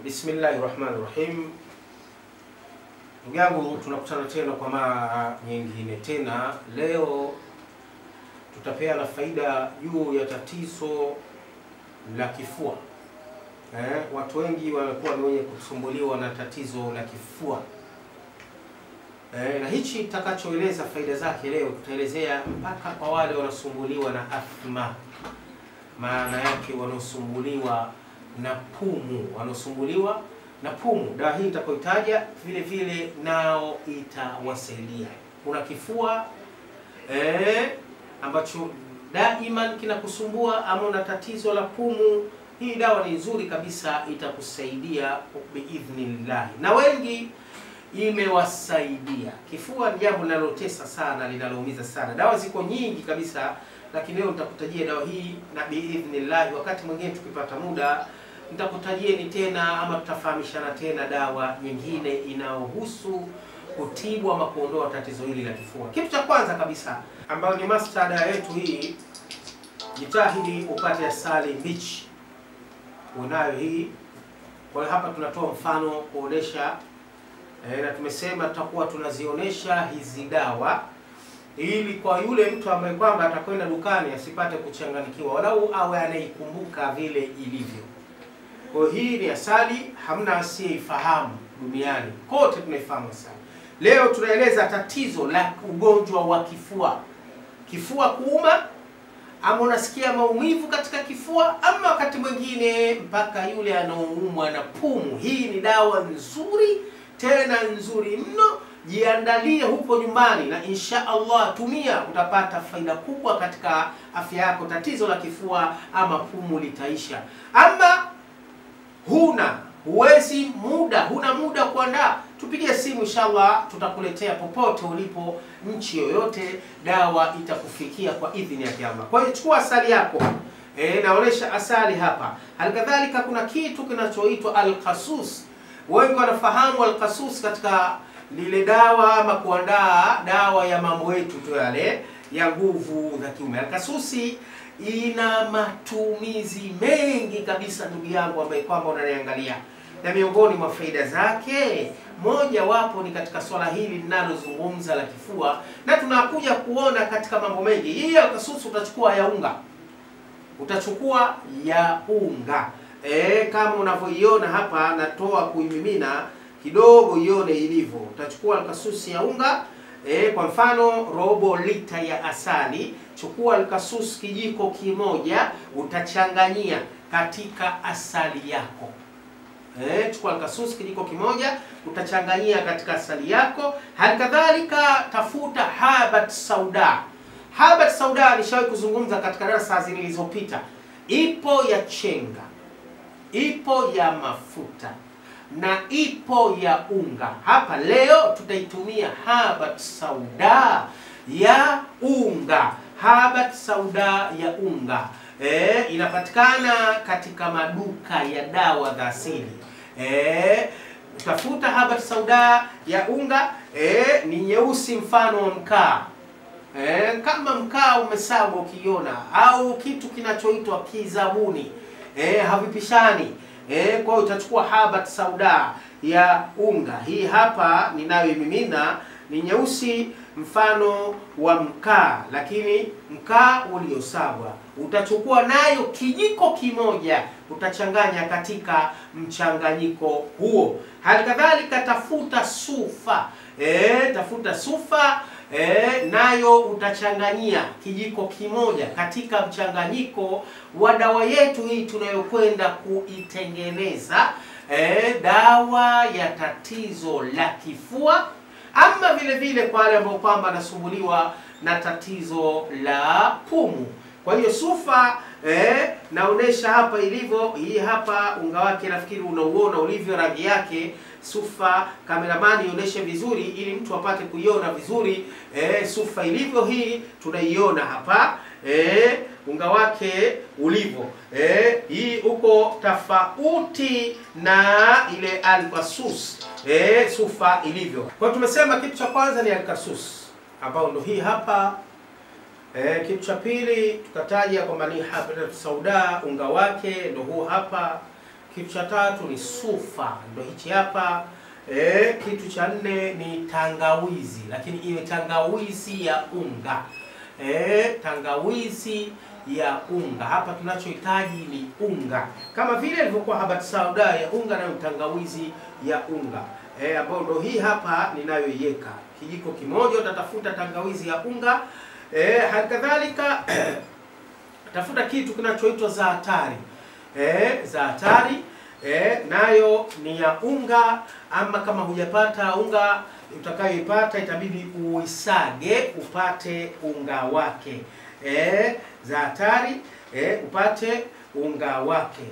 Bismillahirrahmanirrahim. Ndugu yangu, tunakutana tena kwa mara nyingine tena. Leo tutapeana faida juu ya tatizo la kifua. Watu wengi wanakuwa wenye kusumbuliwa na tatizo la kifua. Na hichi takachoeleza faida zake leo tutaelezea mpaka kwa wale wanasumbuliwa na athma. Maana yake wanaosumbuliwa na pumu, wanaosumbuliwa na pumu. Dawa hii nitakoitaja vile vile nao itawasaidia. Kuna kifua ambacho daima kinakusumbua ama una tatizo la pumu, hii dawa ni nzuri kabisa, itakusaidia biidhnillah. Na wengi imewasaidia. Kifua ni jambo linalotesa sana, linaloumiza sana. Dawa ziko nyingi kabisa, lakini leo nitakutajia dawa hii na biidhnillah. Wakati mwingine tukipata muda nitakutajieni tena ama tutafahamishana tena dawa nyingine inayohusu kutibu ama kuondoa tatizo hili la kifua. Kitu cha kwanza kabisa ambayo ni master dawa yetu hii, jitahidi upate asali mbichi. Unayo hii. Kwa hiyo hapa tunatoa mfano kuonesha na tumesema tutakuwa tunazionesha hizi dawa ili kwa yule mtu ambaye kwamba atakwenda dukani asipate kuchanganikiwa, walau awe anaikumbuka vile ilivyo. Kwa hii ni asali, hamna asiyeifahamu duniani. Kote tunaifahamu asali. Leo tunaeleza tatizo la ugonjwa wa kifua. Kifua kuuma, ama unasikia maumivu katika kifua, ama wakati mwingine mpaka yule anaoumwa na pumu. Hii ni dawa nzuri, tena nzuri mno. Jiandalie huko nyumbani na insha Allah tumia, utapata faida kubwa katika afya yako. Tatizo la kifua ama pumu litaisha. Ama huna muda kuandaa, tupigie simu inshallah, tutakuletea popote ulipo, nchi yoyote, dawa itakufikia kwa idhini ya Allah. Kwa hiyo chukua asali yako. Naonesha asali hapa. Halikadhalika kuna kitu kinachoitwa al-qasus. Wengi wanafahamu al-qasus katika lile dawa ama kuandaa dawa ya mambo yetu tu yale ya nguvu za kiume. Al-qasusi ina matumizi mengi kabisa ndugu yangu ambaye kwamba unaniangalia. Na miongoni mwa faida zake, moja wapo ni katika swala hili linalozungumza la kifua, na tunakuja kuona katika mambo mengi. Hii al-qasusi utachukua ya unga. Utachukua ya unga. Kama unavyoiona hapa, natoa kuimimina kidogo ione ilivyo. Utachukua al-qasusi ya unga. Kwa mfano robo lita ya asali, chukua al-qasusi kijiko kimoja, utachanganyia katika asali yako. Chukua al-qasusi kijiko kimoja, utachanganyia katika asali yako. Halikadhalika tafuta habat sauda. Habat sauda nishawahi kuzungumza katika darasa zilizopita. Ipo ya chenga, ipo ya mafuta, na ipo ya unga. Hapa leo tutaitumia habat sauda ya unga. Habat sauda ya unga inapatikana katika maduka ya dawa za asili. Utafuta habat sauda ya unga. Ni nyeusi mfano wa mkaa. Kama mkaa umesagwa ukiona, au kitu kinachoitwa kizabuni, havipishani. Kwa hiyo utachukua habat sauda ya unga. Hii hapa ninayoimimina ni nyeusi mfano wa mkaa, lakini mkaa uliosagwa. Utachukua nayo kijiko kimoja, utachanganya katika mchanganyiko huo. Halikadhalika tafuta sufa. Tafuta sufa. Nayo utachanganyia kijiko kimoja katika mchanganyiko wa dawa yetu hii tunayokwenda kuitengeneza, dawa ya tatizo la kifua, ama vile vile kwa wale ambao kwamba nasumbuliwa na tatizo la pumu. Kwa hiyo sufa naonesha hapa ilivyo. Hii hapa unga wake nafikiri unauona ulivyo, rangi yake. Sufa kameramani ionyeshe vizuri ili mtu apate kuiona vizuri. Sufa ilivyo hii tunaiona hapa. Unga wake ulivyo. Hii uko tofauti na ile al-qasus. Sufa ilivyo. Kwa tumesema kitu cha kwanza ni al-qasus, ambao ndo hii hapa. Kitu cha pili tukataja kwamba ni habat sauda, unga wake ndo huu hapa. Kitu cha tatu ni sufa, ndio hichi hapa. Kitu cha nne ni tangawizi, lakini iwe tangawizi ya unga. Tangawizi ya unga. Hapa tunachohitaji ni unga, kama vile ilivyokuwa habati sauda ya unga, na tangawizi ya unga ambayo ndio hii hapa ninayoiweka. Kijiko kimoja utatafuta tangawizi ya unga. Halikadhalika tafuta kitu kinachoitwa zaatari. Zaatari nayo ni ya unga, ama kama hujapata unga utakayoipata itabidi uisage upate unga wake. Zaatari upate unga wake.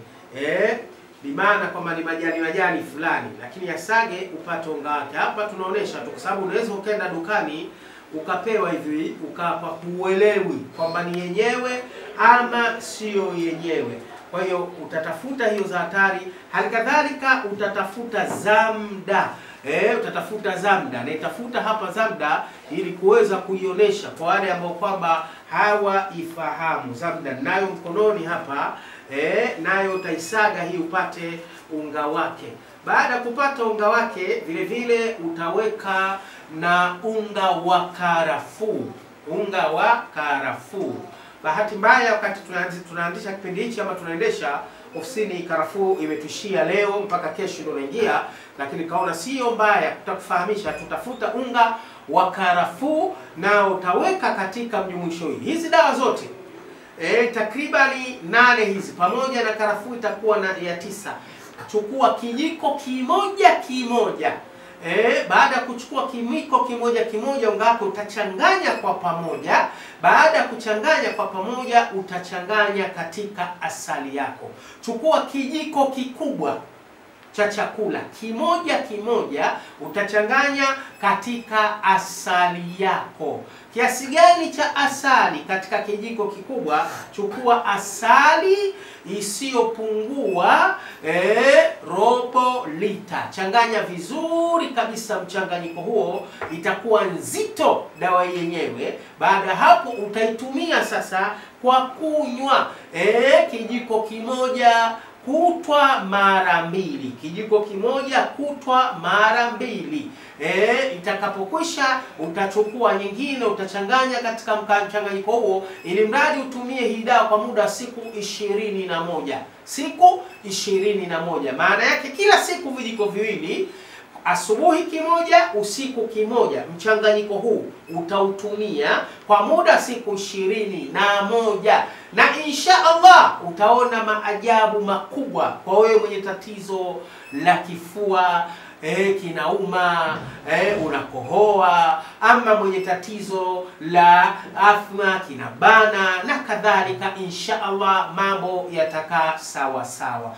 Bimaana kwamba ni majani fulani, lakini yasage upate unga wake. Hapa tunaonesha tu, kwa sababu unaweza ukenda dukani ukapewa hivi ukapa huelewi kwamba ni yenyewe ama sio yenyewe. Kwa hiyo utatafuta hiyo zaatari. Halikadhalika utatafuta zamda. Utatafuta zamda, na itafuta hapa zamda ili kuweza kuionyesha kwa wale ambao kwamba hawaifahamu. Zamda nayo mkononi hapa. Nayo utaisaga hii upate unga wake. Baada ya kupata unga wake, vile vile utaweka na unga wa karafuu. Unga wa karafuu. Bahati mbaya wakati tunaanzisha kipindi hichi ama tunaendesha ofisini, karafuu imetushia leo mpaka kesho ndio naingia, lakini kaona sio mbaya tutakufahamisha. Tutafuta unga wa karafuu na utaweka katika mjumuisho hii. Hizi dawa zote takribani 8 hizi pamoja na karafuu itakuwa na ya 9. Chukua kijiko kimoja. Baada ya kuchukua kimiko kimoja unga wako utachanganya kwa pamoja. Baada ya kuchanganya kwa pamoja utachanganya katika asali yako. Chukua kijiko kikubwa cha chakula kimoja utachanganya katika asali yako. Kiasi gani cha asali katika kijiko kikubwa? Chukua asali isiyopungua robo lita. Changanya vizuri kabisa mchanganyiko huo, itakuwa nzito dawa yenyewe. Baada ya hapo utaitumia sasa kwa kunywa kijiko kimoja kutwa mara 2. Kijiko kimoja kutwa mara 2. Itakapokwisha utachukua nyingine utachanganya katika mchanganyiko huo, ili mradi utumie hii dawa kwa muda siku 21. Siku 21. Maana yake kila siku vijiko viwili, asubuhi kimoja, usiku kimoja. Mchanganyiko huu utautumia kwa muda siku 21, na insha Allah utaona maajabu makubwa kwa wewe mwenye tatizo la kifua kinauma, unakohoa, ama mwenye tatizo la athma kinabana na kadhalika. Insha Allah mambo yatakaa sawa sawa.